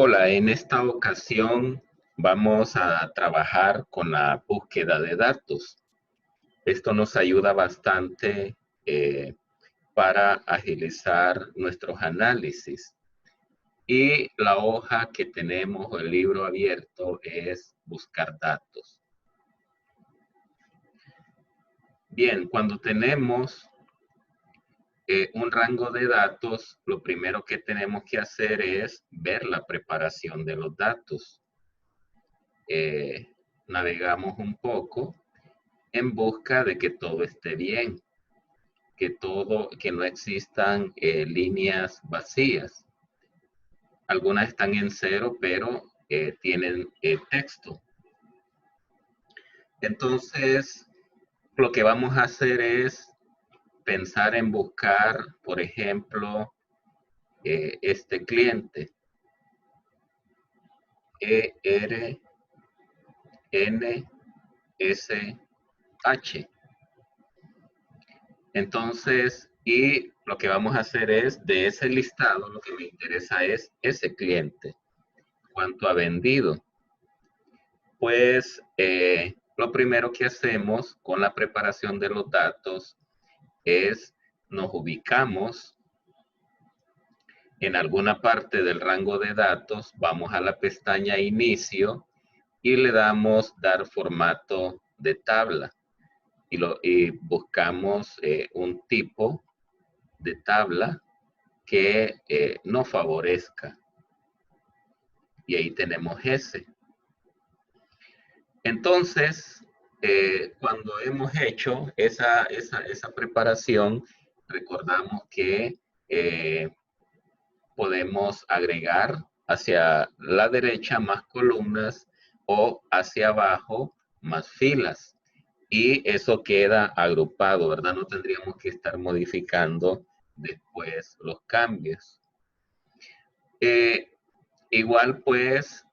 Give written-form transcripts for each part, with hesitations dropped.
Hola, en esta ocasión vamos a trabajar con la búsqueda de datos. Esto nos ayuda bastante para agilizar nuestros análisis. Y la hoja que tenemos o el libro abierto es buscar datos. Bien, cuando tenemos un rango de datos, lo primero que tenemos que hacer es ver la preparación de los datos. Navegamos un poco en busca de que todo esté bien, que no existan líneas vacías. Algunas están en cero, pero tienen texto. Entonces, lo que vamos a hacer es pensar en buscar, por ejemplo, este cliente, ERNSH. Entonces, y lo que vamos a hacer es, de ese listado, lo que me interesa es ese cliente. ¿Cuánto ha vendido? Pues lo primero que hacemos con la preparación de los datos es nos ubicamos en alguna parte del rango de datos, vamos a la pestaña Inicio y le damos Dar formato de tabla. Y buscamos un tipo de tabla que nos favorezca. Y ahí tenemos ese. Entonces, cuando hemos hecho esa preparación, recordamos que podemos agregar hacia la derecha más columnas o hacia abajo más filas. Y eso queda agrupado, ¿verdad? No tendríamos que estar modificando después los cambios. Eh, Igual pues,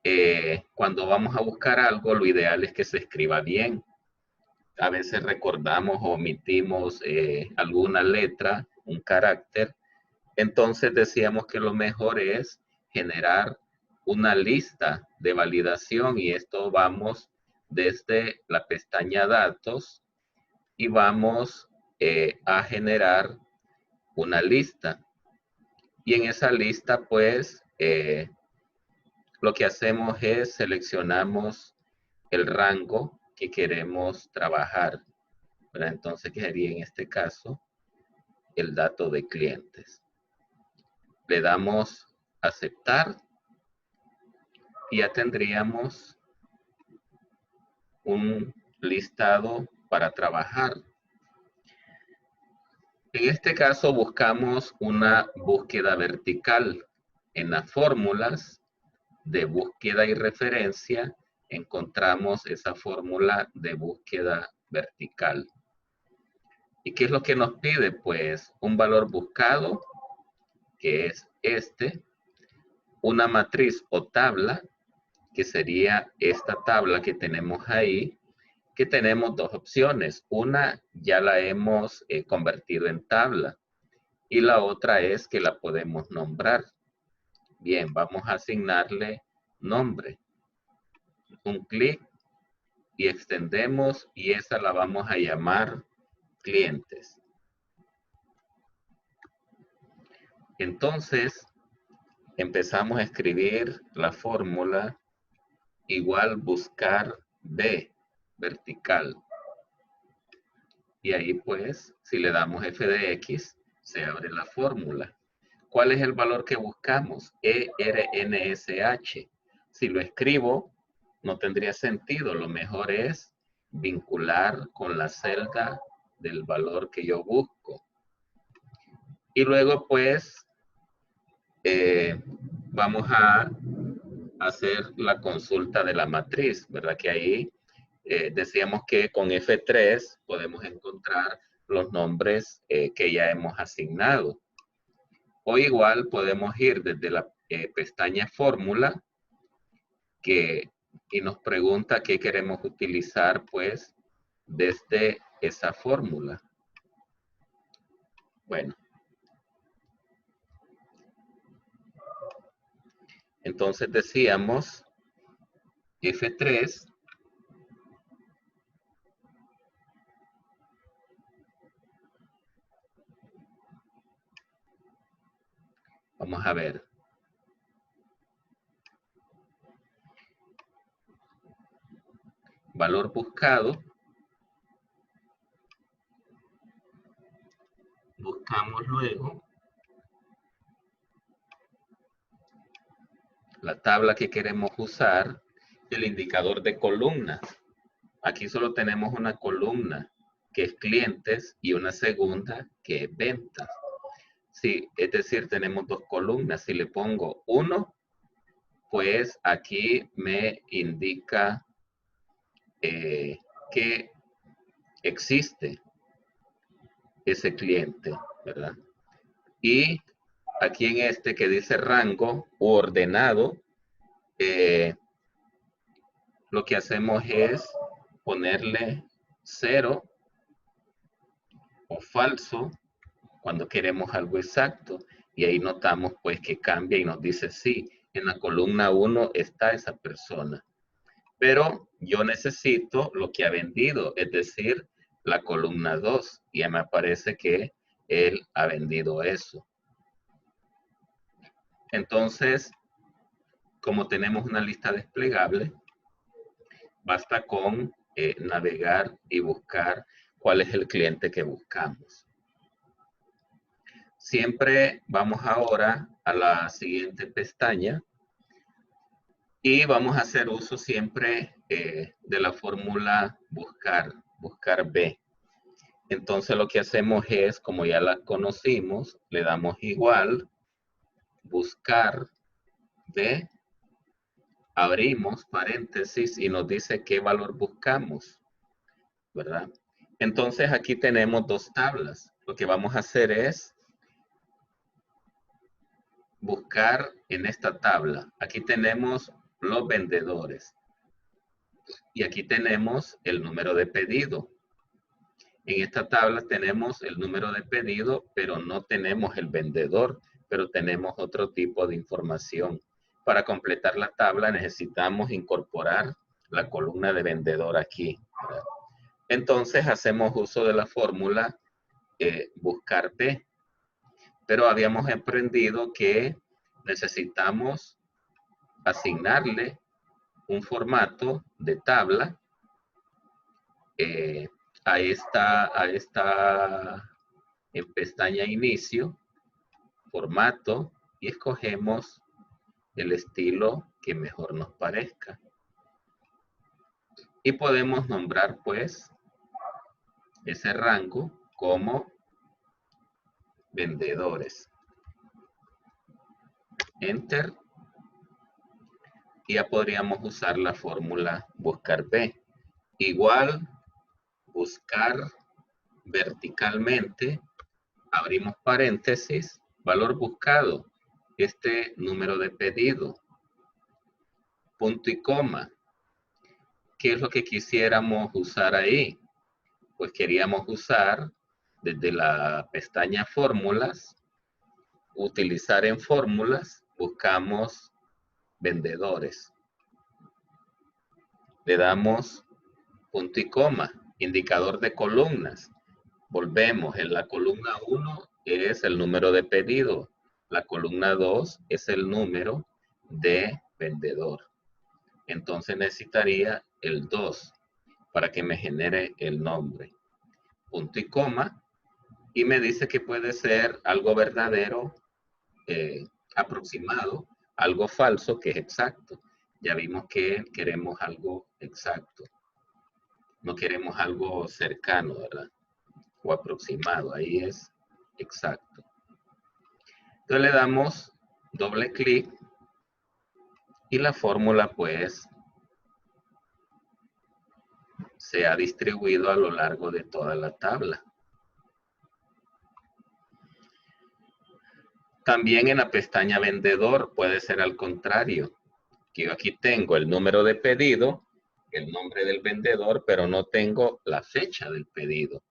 cuando vamos a buscar algo, lo ideal es que se escriba bien. A veces recordamos o omitimos alguna letra, un carácter. Entonces decíamos que lo mejor es generar una lista de validación y esto vamos desde la pestaña Datos y vamos a generar una lista. Y en esa lista pues lo que hacemos es seleccionamos el rango que queremos trabajar, ¿verdad? Entonces, ¿qué sería en este caso? El dato de clientes. Le damos aceptar y ya tendríamos un listado para trabajar. En este caso buscamos una búsqueda vertical. En las fórmulas de búsqueda y referencia encontramos esa fórmula de búsqueda vertical. ¿Y qué es lo que nos pide? Pues un valor buscado, que es este, una matriz o tabla, que sería esta tabla que tenemos ahí, que tenemos dos opciones. Una ya la hemos convertido en tabla y la otra es que la podemos nombrar. Bien, vamos a asignarle nombre. Un clic y extendemos y esa la vamos a llamar clientes. Entonces, empezamos a escribir la fórmula igual buscar B vertical. Y ahí pues, si le damos f de x, se abre la fórmula. ¿Cuál es el valor que buscamos? ERNSH. Si lo escribo, no tendría sentido. Lo mejor es vincular con la celda del valor que yo busco. Y luego pues, vamos a hacer la consulta de la matriz, ¿verdad? Que ahí decíamos que con F3 podemos encontrar los nombres que ya hemos asignado. O igual podemos ir desde la pestaña fórmula y nos pregunta qué queremos utilizar pues desde esa fórmula. Bueno. Entonces decíamos F3. Vamos a ver. Valor buscado. Buscamos luego la tabla que queremos usar, el indicador de columnas. Aquí solo tenemos una columna que es clientes y una segunda que es ventas. Sí, es decir, tenemos dos columnas. Si le pongo 1, pues aquí me indica que existe ese cliente, ¿verdad? Y aquí en este que dice rango u ordenado, lo que hacemos es ponerle 0 o falso cuando queremos algo exacto. Y ahí notamos pues que cambia y nos dice sí, en la columna 1 está esa persona. Pero yo necesito lo que ha vendido, es decir, la columna 2. Y ya me aparece que él ha vendido eso. Entonces, como tenemos una lista desplegable, basta con navegar y buscar cuál es el cliente que buscamos. Siempre vamos ahora a la siguiente pestaña y vamos a hacer uso siempre de la fórmula buscar B. Entonces lo que hacemos es, como ya la conocimos, le damos igual, buscar B, abrimos paréntesis y nos dice qué valor buscamos, ¿verdad? Entonces aquí tenemos dos tablas. Lo que vamos a hacer es buscar en esta tabla. Aquí tenemos los vendedores. Y aquí tenemos el número de pedido. En esta tabla tenemos el número de pedido, pero no tenemos el vendedor, pero tenemos otro tipo de información. Para completar la tabla necesitamos incorporar la columna de vendedor aquí, ¿verdad? Entonces hacemos uso de la fórmula buscar P. Pero habíamos aprendido que necesitamos asignarle un formato de tabla a esta en pestaña inicio, formato, y escogemos el estilo que mejor nos parezca. Y podemos nombrar pues ese rango como vendedores. Enter. Y ya podríamos usar la fórmula buscar B. Igual buscar verticalmente, abrimos paréntesis, valor buscado, este número de pedido, punto y coma. ¿Qué es lo que quisiéramos usar ahí? Pues queríamos usar desde la pestaña fórmulas, utilizar en fórmulas, buscamos vendedores. Le damos punto y coma, indicador de columnas. Volvemos, en la columna 1 es el número de pedido, la columna 2 es el número de vendedor. Entonces necesitaría el 2 para que me genere el nombre. Punto y coma, y me dice que puede ser algo verdadero, aproximado, algo falso que es exacto. Ya vimos que queremos algo exacto. No queremos algo cercano, ¿verdad? O aproximado, ahí es exacto. Entonces le damos doble clic y la fórmula pues se ha distribuido a lo largo de toda la tabla. También en la pestaña vendedor puede ser al contrario, que yo aquí tengo el número de pedido, el nombre del vendedor, pero no tengo la fecha del pedido.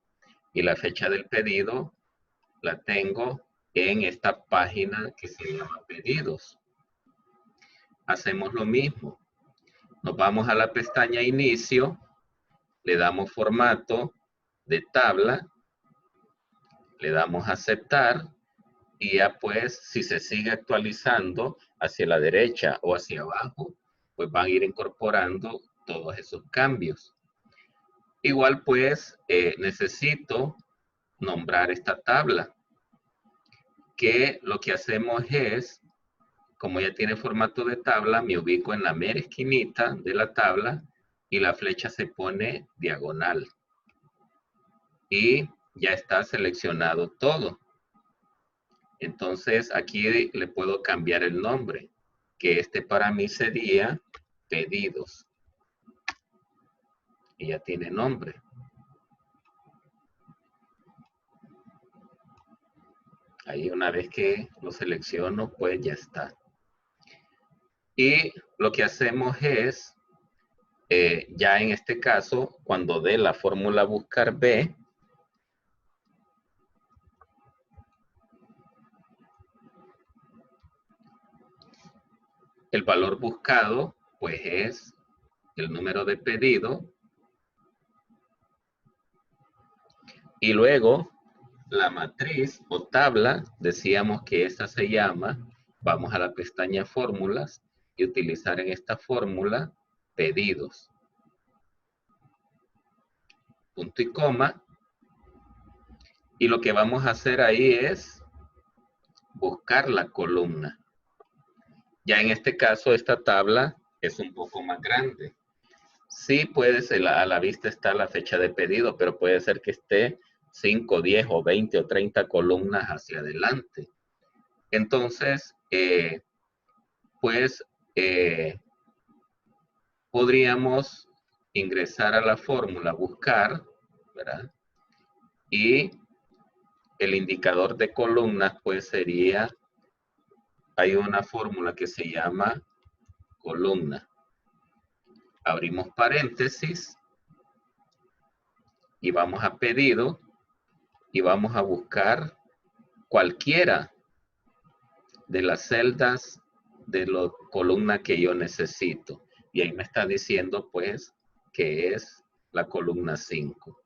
Y la fecha del pedido la tengo en esta página que se llama pedidos. hacemos lo mismo. Nos vamos a la pestaña Inicio, le damos formato de tabla, le damos a aceptar y ya pues si se sigue actualizando hacia la derecha o hacia abajo, pues van a ir incorporando todos esos cambios. Igual pues necesito nombrar esta tabla, que lo que hacemos es, como ya tiene formato de tabla, me ubico en la mera esquinita de la tabla y la flecha se pone diagonal. Y ya está seleccionado todo. Entonces aquí le puedo cambiar el nombre, que este para mí sería pedidos. Y ya tiene nombre. Ahí una vez que lo selecciono, pues ya está. Y lo que hacemos es, ya en este caso, cuando dé la fórmula buscar B, el valor buscado, pues es el número de pedido. Y luego, la matriz o tabla, decíamos que esta se llama, vamos a la pestaña fórmulas y utilizar en esta fórmula pedidos. Punto y coma. Y lo que vamos a hacer ahí es buscar la columna. Ya en este caso, esta tabla es un poco más grande. Sí, puede ser, a la vista está la fecha de pedido, pero puede ser que esté 5, 10 o 20 o 30 columnas hacia adelante. Entonces, pues podríamos ingresar a la fórmula, buscar, ¿verdad? Y el indicador de columnas, pues sería, hay una fórmula que se llama columna. Abrimos paréntesis y vamos a pedido y vamos a buscar cualquiera de las celdas de la columna que yo necesito. Y ahí me está diciendo pues que es la columna 5.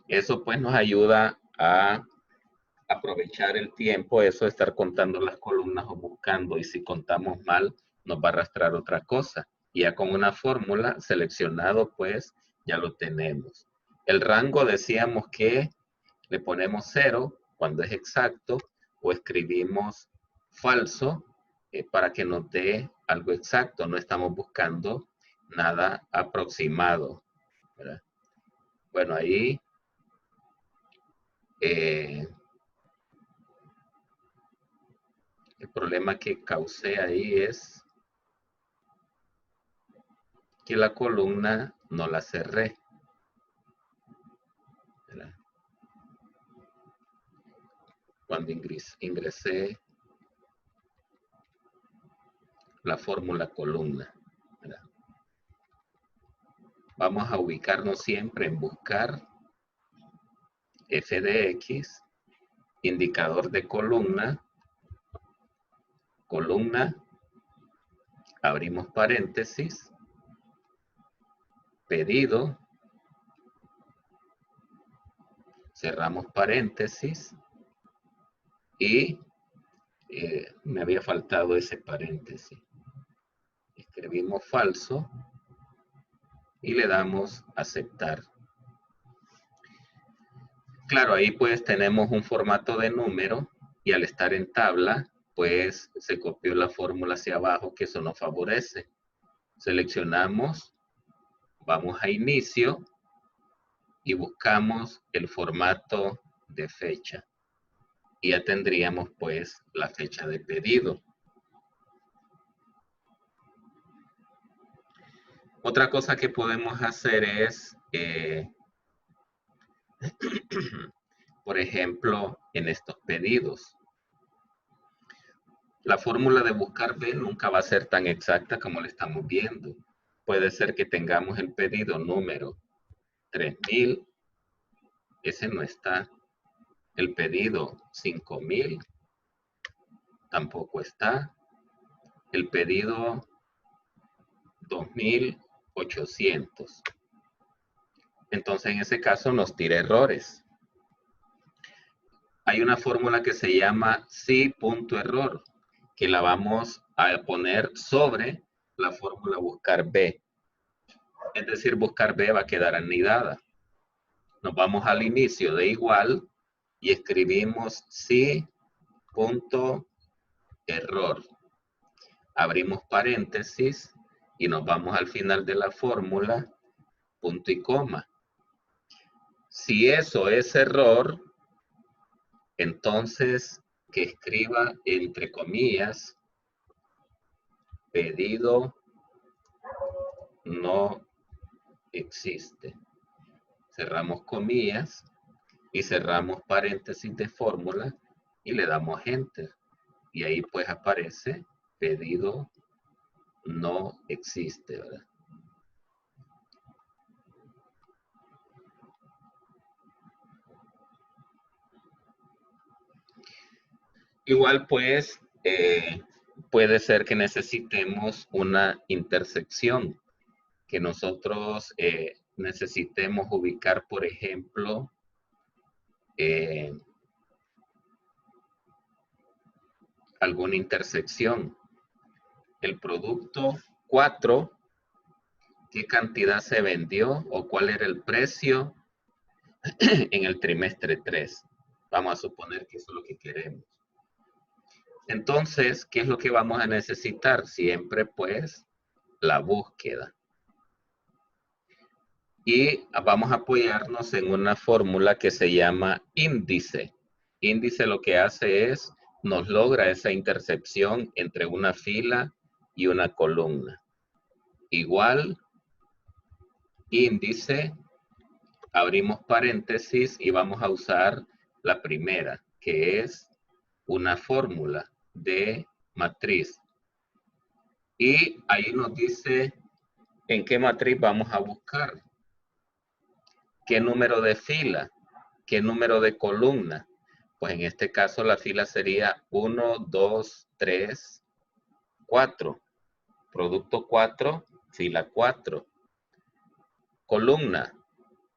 Eso pues nos ayuda a aprovechar el tiempo, eso de estar contando las columnas o buscando, y si contamos mal nos va a arrastrar otra cosa. Y ya con una fórmula seleccionado pues ya lo tenemos. El rango decíamos que le ponemos 0 cuando es exacto o escribimos falso para que nos dé algo exacto. No estamos buscando nada aproximado, ¿verdad? Bueno, ahí el problema que causé ahí es que la columna no la cerré, ¿verdad? Cuando ingresé la fórmula columna, ¿verdad? Vamos a ubicarnos siempre en buscar f de x, indicador de columna, columna, abrimos paréntesis, pedido, cerramos paréntesis y me había faltado ese paréntesis. Escribimos falso y le damos aceptar. Claro, ahí pues tenemos un formato de número y al estar en tabla, pues se copió la fórmula hacia abajo, que eso nos favorece. Seleccionamos, vamos a inicio y buscamos el formato de fecha. Y ya tendríamos pues la fecha de pedido. Otra cosa que podemos hacer es, por ejemplo, en estos pedidos. La fórmula de buscar B nunca va a ser tan exacta como la estamos viendo. Puede ser que tengamos el pedido número 3000, ese no está. El pedido 5000, tampoco está. el pedido 2800. Entonces en ese caso nos tira errores. Hay una fórmula que se llama si.error, que la vamos a poner sobre la fórmula buscar B. Es decir, buscar B va a quedar anidada. Nos vamos al inicio de igual y escribimos si.error. Abrimos paréntesis y nos vamos al final de la fórmula, punto y coma. Si eso es error, entonces que escriba entre comillas, pedido no existe. Cerramos comillas y cerramos paréntesis de fórmula y le damos enter. Y ahí pues aparece pedido no existe, ¿verdad? Igual pues puede ser que necesitemos una intersección, que nosotros necesitemos ubicar, por ejemplo, alguna intersección. El producto 4, ¿qué cantidad se vendió o cuál era el precio en el trimestre 3? Vamos a suponer que eso es lo que queremos. Entonces, ¿qué es lo que vamos a necesitar? Siempre, pues, la búsqueda. Y vamos a apoyarnos en una fórmula que se llama índice. Índice lo que hace es, nos logra esa intercepción entre una fila y una columna. Igual, índice, abrimos paréntesis y vamos a usar la primera, que es una fórmula de matriz. Y ahí nos dice en qué matriz vamos a buscar, qué número de fila, qué número de columna. Pues en este caso la fila sería 1, 2, 3, 4. Producto 4, fila 4. Columna,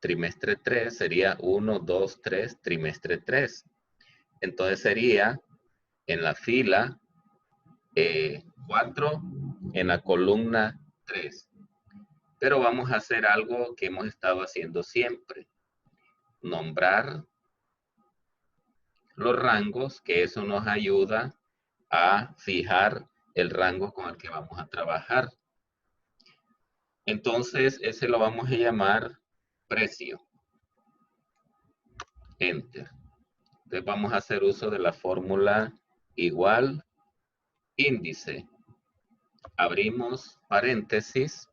trimestre 3 sería 1, 2, 3, trimestre 3. Entonces sería en la fila 4, en la columna 3. Pero vamos a hacer algo que hemos estado haciendo siempre. Nombrar los rangos, que eso nos ayuda a fijar el rango con el que vamos a trabajar. Entonces, ese lo vamos a llamar precio. Enter. Entonces vamos a hacer uso de la fórmula igual índice. Abrimos paréntesis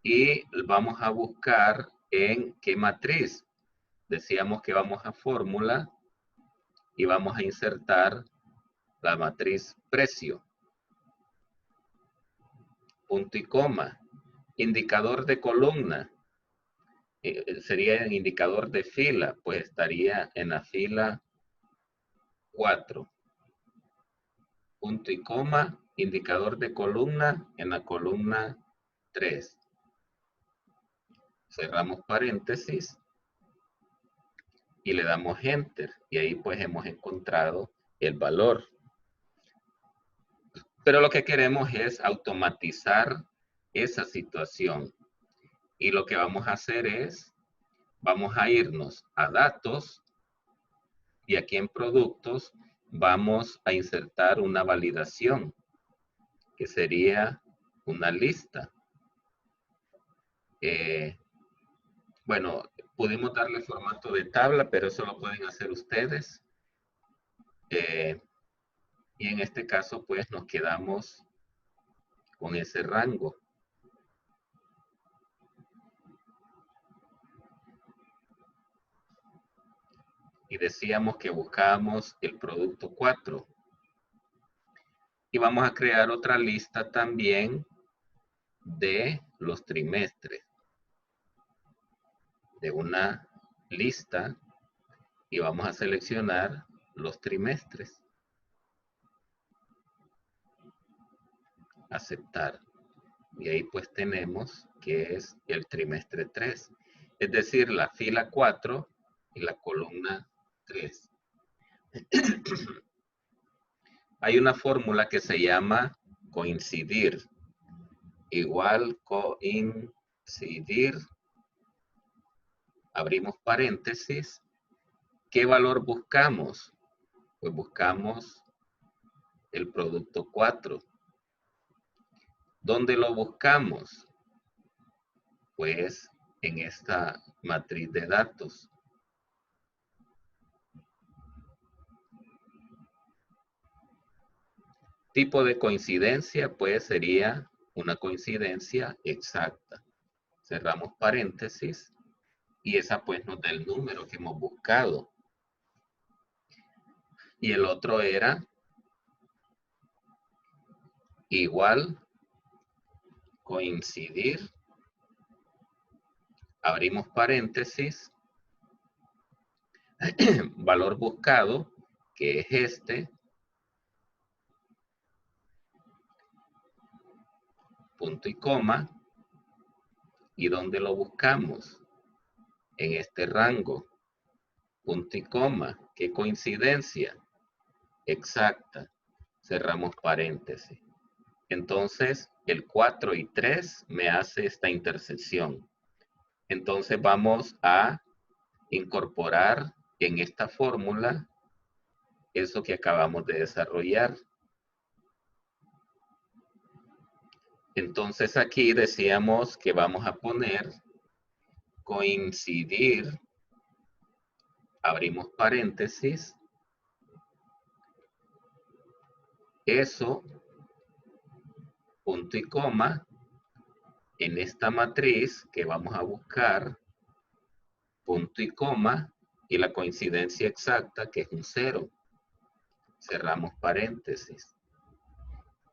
y vamos a buscar en qué matriz. Decíamos que vamos a fórmula y vamos a insertar la matriz precio. Punto y coma. Indicador de columna. Sería el indicador de fila, pues estaría en la fila 4. Punto y coma. Indicador de columna en la columna 3. Cerramos paréntesis y le damos enter. Y ahí pues hemos encontrado el valor. Pero lo que queremos es automatizar esa situación. Y lo que vamos a hacer es, vamos a irnos a datos y aquí en productos vamos a insertar una validación que sería una lista. Bueno, pudimos darle formato de tabla, pero eso lo pueden hacer ustedes. Y en este caso, pues, nos quedamos con ese rango. Y decíamos que buscábamos el producto 4. Y vamos a crear otra lista también de los trimestres. De una lista y vamos a seleccionar los trimestres. aceptar. Y ahí pues tenemos que es el trimestre 3. Es decir, la fila 4 y la columna 3. Hay una fórmula que se llama coincidir. Igual coincidir. Abrimos paréntesis. ¿Qué valor buscamos? Pues buscamos el producto 4. ¿Dónde lo buscamos? Pues en esta matriz de datos. Tipo de coincidencia, pues sería una coincidencia exacta. Cerramos paréntesis y esa pues nos da el número que hemos buscado. Y el otro era igual coincidir. Abrimos paréntesis. Valor buscado, que es este. Punto y coma. ¿Y dónde lo buscamos? En este rango. Punto y coma. ¿Qué coincidencia? Exacta. Cerramos paréntesis. Entonces, el 4 y 3 me hace esta intersección. Entonces vamos a incorporar en esta fórmula eso que acabamos de desarrollar. Entonces aquí decíamos que vamos a poner coincidir, abrimos paréntesis, eso, punto y coma, en esta matriz que vamos a buscar, punto y coma, y la coincidencia exacta que es un 0. Cerramos paréntesis.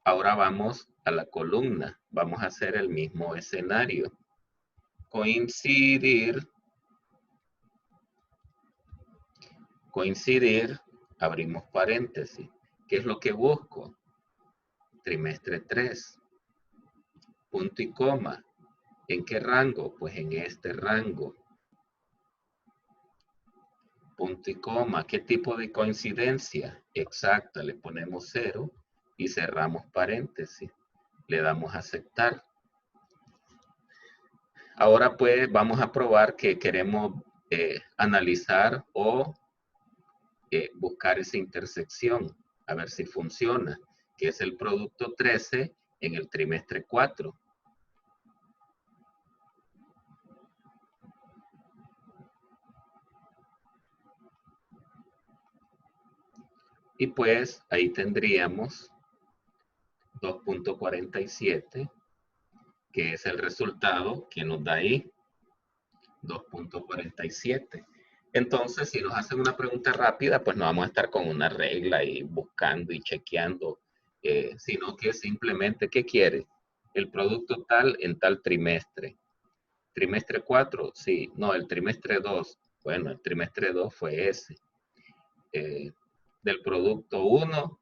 Ahora vamos a la columna. Vamos a hacer el mismo escenario. Coincidir, abrimos paréntesis. ¿Qué es lo que busco? Trimestre 3. Punto y coma. ¿En qué rango? Pues en este rango. Punto y coma. ¿Qué tipo de coincidencia? Exacta. Le ponemos 0 y cerramos paréntesis. Le damos a aceptar. Ahora pues vamos a probar que queremos analizar o buscar esa intersección, a ver si funciona, que es el producto 13 en el trimestre 4. Y pues ahí tendríamos 2.47, que es el resultado que nos da ahí, 2.47. Entonces, si nos hacen una pregunta rápida, pues no vamos a estar con una regla y buscando y chequeando, sino que simplemente, ¿qué quiere? El producto tal en tal trimestre. Trimestre 4, sí. No, el trimestre 2. Bueno, el trimestre 2 fue ese. Del producto 1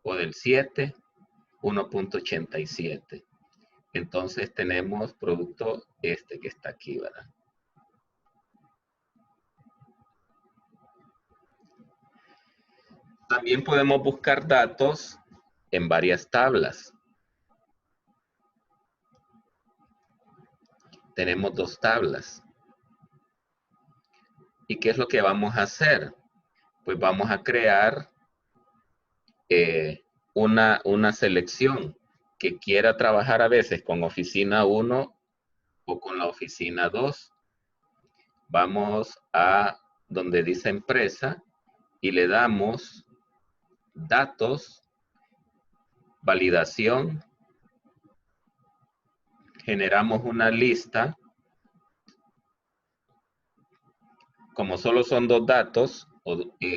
o del 7, 1.87. Entonces tenemos producto este que está aquí, ¿verdad? También podemos buscar datos en varias tablas. Tenemos dos tablas. ¿Y qué es lo que vamos a hacer? Pues vamos a crear una selección que quiera trabajar a veces con oficina 1 o con la oficina 2. Vamos a donde dice empresa y le damos datos, validación, generamos una lista. Como solo son dos datos,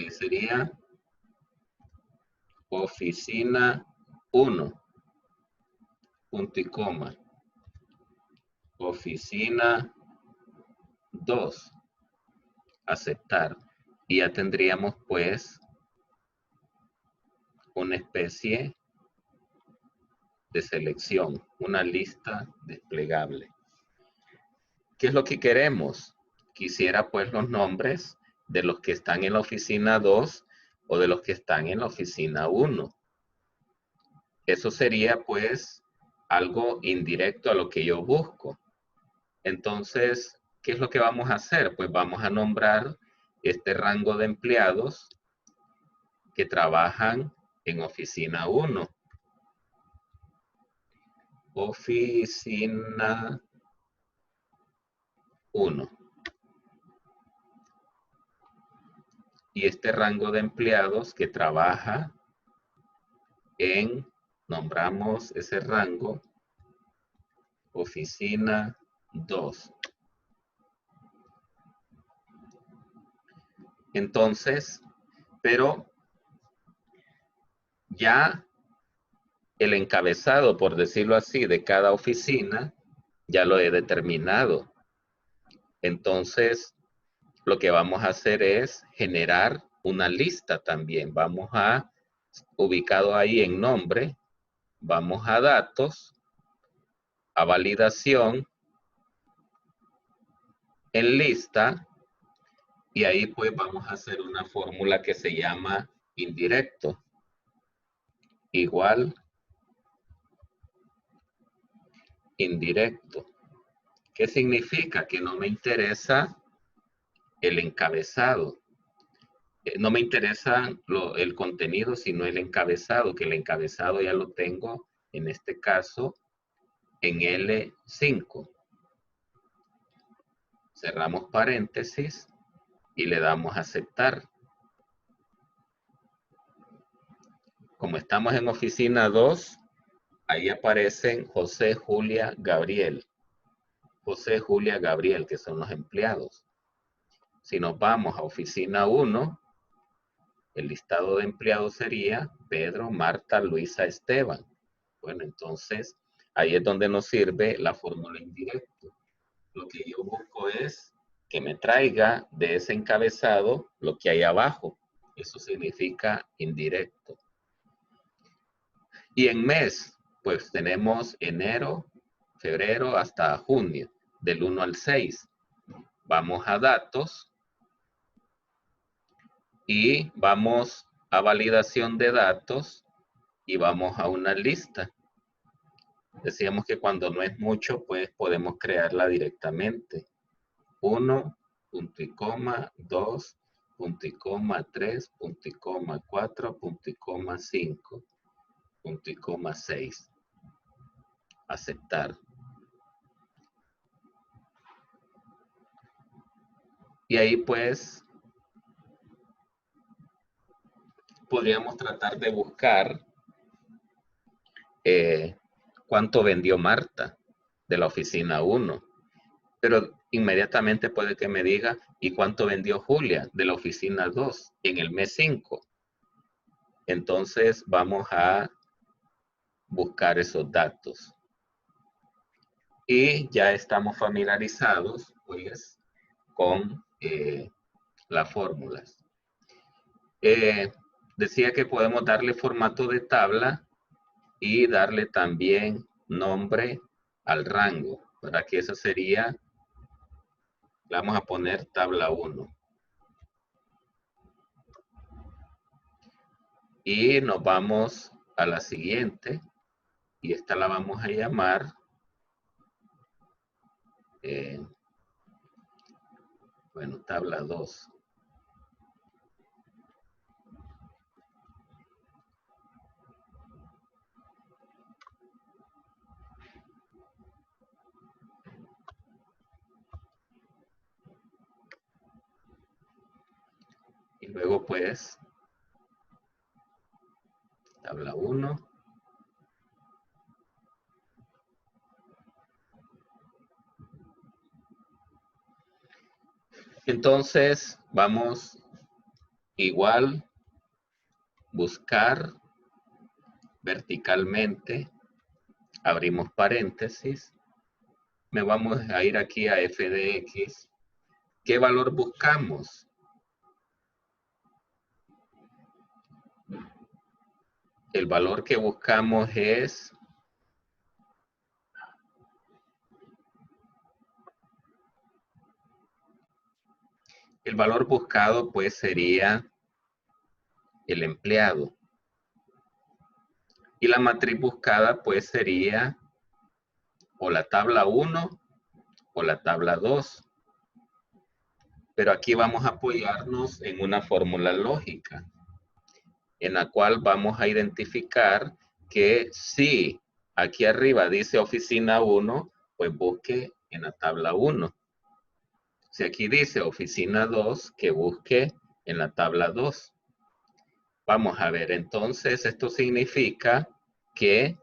sería oficina 1, punto y coma, oficina 2, aceptar. Y ya tendríamos pues una especie de selección, una lista desplegable. ¿Qué es lo que queremos? Quisiera pues los nombres de los que están en la oficina 2 o de los que están en la oficina 1. Eso sería pues algo indirecto a lo que yo busco. Entonces, ¿qué es lo que vamos a hacer? Pues vamos a nombrar este rango de empleados que trabajan en oficina 1. Oficina 1. Y este rango de empleados que trabaja nombramos ese rango, oficina 2. Entonces, pero ya el encabezado, por decirlo así, de cada oficina, ya lo he determinado. Entonces, lo que vamos a hacer es generar una lista también. Vamos a, ubicado ahí en nombre, vamos a datos, a validación, en lista, y ahí pues vamos a hacer una fórmula que se llama indirecto. Igual indirecto. ¿Qué significa? Que no me interesa el encabezado. No me interesa el contenido, sino el encabezado, que el encabezado ya lo tengo, en este caso, en L5. Cerramos paréntesis y le damos a aceptar. Como estamos en oficina 2, ahí aparecen José, Julia, Gabriel. José, Julia, Gabriel, que son los empleados. Si nos vamos a oficina 1, el listado de empleados sería Pedro, Marta, Luisa, Esteban. Bueno, entonces ahí es donde nos sirve la fórmula indirecta. Lo que yo busco es que me traiga de ese encabezado lo que hay abajo. Eso significa indirecto. Y en mes, pues tenemos enero, febrero hasta junio, del 1 al 6. Vamos a datos y vamos a validación de datos y vamos a una lista. Decíamos que cuando no es mucho, pues podemos crearla directamente. 1, punto y coma, 2, punto y coma, 3, punto y coma, 4, punto y coma, 5, punto y coma, 6. Aceptar. Y ahí pues podríamos tratar de buscar cuánto vendió Marta de la oficina 1. Pero inmediatamente puede que me diga, ¿y cuánto vendió Julia de la oficina 2 en el mes 5? Entonces vamos a buscar esos datos. Y ya estamos familiarizados, pues, con las fórmulas. Decía que podemos darle formato de tabla y darle también nombre al rango, para que eso sería, le vamos a poner tabla 1. Y nos vamos a la siguiente, y esta la vamos a llamar, bueno, tabla 2. Y luego pues, tabla 1. Entonces, vamos igual, buscar verticalmente, abrimos paréntesis, me vamos a ir aquí a f de x. ¿Qué valor buscamos? El valor que buscamos es El valor buscado pues sería el empleado. Y la matriz buscada pues sería o la tabla 1 o la tabla 2. Pero aquí vamos a apoyarnos en una fórmula lógica, en la cual vamos a identificar que si aquí arriba dice oficina 1, pues busque en la tabla 1. Si aquí dice oficina 2, que busque en la tabla 2. Vamos a ver, entonces esto significa que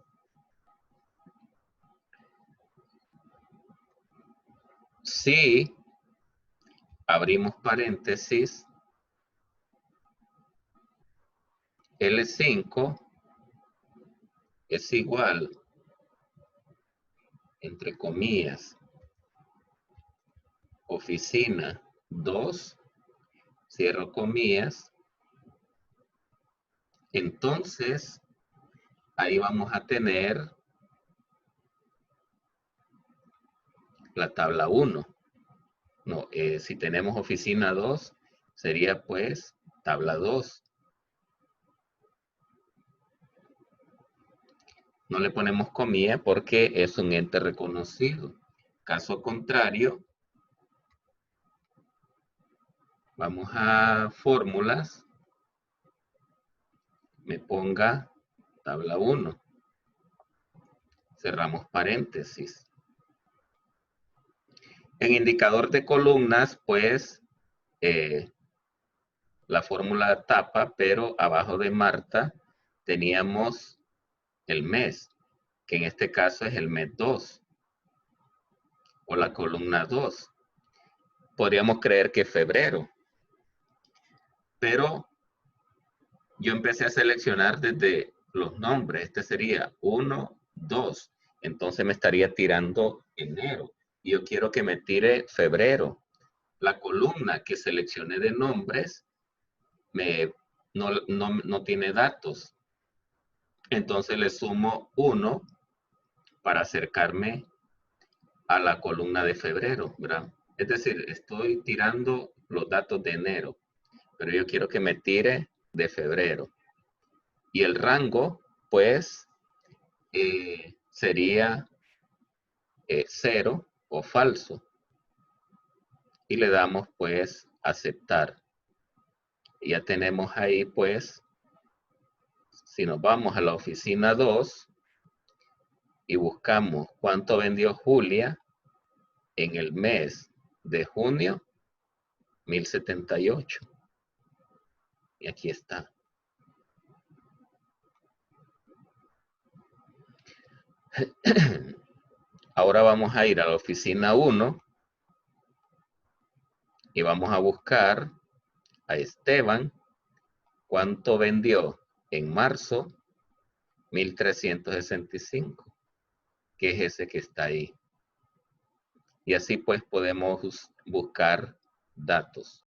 si abrimos paréntesis, L5 es igual, entre comillas, oficina 2, cierro comillas, entonces ahí vamos a tener la tabla 1. No, si tenemos oficina 2, sería pues tabla 2. No le ponemos comilla porque es un ente reconocido. Caso contrario, vamos a fórmulas, me ponga tabla 1. Cerramos paréntesis. En indicador de columnas, pues, la fórmula tapa, pero abajo de Marta teníamos el mes, que en este caso es el mes 2, o la columna 2. Podríamos creer que es febrero, pero yo empecé a seleccionar desde los nombres. Este sería 1, 2. Entonces me estaría tirando enero. Y yo quiero que me tire febrero. La columna que seleccioné de nombres no tiene datos. Entonces le sumo 1 para acercarme a la columna de febrero, ¿verdad? Es decir, estoy tirando los datos de enero, pero yo quiero que me tire de febrero. Y el rango, pues, sería 0 o falso. Y le damos, pues, aceptar. Y ya tenemos ahí, pues, si nos vamos a la oficina 2 y buscamos cuánto vendió Julia en el mes de junio, 1078. Y aquí está. Ahora vamos a ir a la oficina 1 y vamos a buscar a Esteban cuánto vendió en marzo, 1365, que es ese que está ahí. Y así pues podemos buscar datos.